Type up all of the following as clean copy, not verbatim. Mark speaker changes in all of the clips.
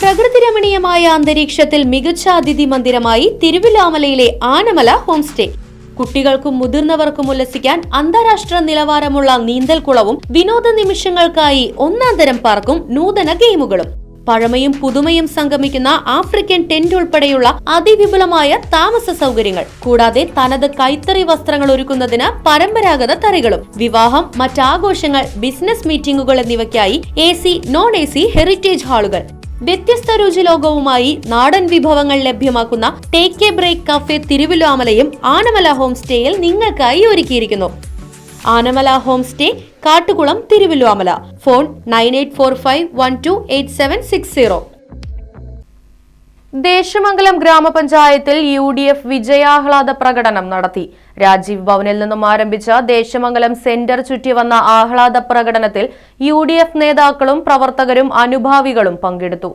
Speaker 1: പ്രകൃതിരമണീയമായ അന്തരീക്ഷത്തിൽ മികച്ച അതിഥി മന്ദിരമായി തിരുവിലാമലയിലെ ആനമല ഹോം സ്റ്റേ. കുട്ടികൾക്കും മുതിർന്നവർക്കും ഉല്ലസിക്കാൻ അന്താരാഷ്ട്ര നിലവാരമുള്ള നീന്തൽക്കുളവും വിനോദ നിമിഷങ്ങൾക്കായി ഒന്നാന്തരം പാർക്കും നൂതന ഗെയിമുകളും. പഴമയും പുതുമയും സംഗമിക്കുന്ന ആഫ്രിക്കൻ ടെന്റ് ഉൾപ്പെടെയുള്ള അതിവിപുലമായ താമസ സൗകര്യങ്ങൾ. കൂടാതെ തനത് കൈത്തറി വസ്ത്രങ്ങൾ ഒരുക്കുന്നതിന് പരമ്പരാഗത തറികളും. വിവാഹം, മറ്റാഘോഷങ്ങൾ, ബിസിനസ് മീറ്റിംഗുകൾ എന്നിവയ്ക്കായി AC, non-AC ഹെറിറ്റേജ് ഹാളുകൾ. വ്യത്യസ്ത രുചിലോകവുമായി നാടൻ വിഭവങ്ങൾ ലഭ്യമാക്കുന്ന ടേക്ക് എ ബ്രേക്ക് കഫേ തിരുവിലാമലയും ആനമല ഹോം സ്റ്റേയിൽ നിങ്ങൾക്കായി ഒരുക്കിയിരിക്കുന്നു. Anamala home stay, Kattukulam, Thiruvilamala. Phone 9845128760. Desamangalam ഗ്രാമപഞ്ചായത്തിൽ UDF വിജയാഹ്ലാദ പ്രകടനം നടത്തി. രാജീവ് ഭവനിൽ നിന്നും ആരംഭിച്ച ദേശമംഗലം സെന്റർ ചുറ്റി വന്ന ആഹ്ലാദ പ്രകടനത്തിൽ UDF നേതാക്കളും പ്രവർത്തകരും അനുഭാവികളും പങ്കെടുത്തു.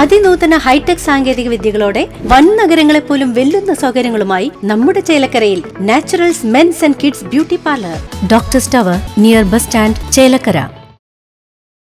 Speaker 2: അതിനൂതന ഹൈടെക് സാങ്കേതിക വിദ്യകളോടെ വൻ നഗരങ്ങളെ പോലും വെല്ലുന്ന സൗകര്യങ്ങളുമായി നമ്മുടെ ചേലക്കരയിൽ Naturals men's and kids beauty parlour, doctors tower, near bus stand, Chelakkara.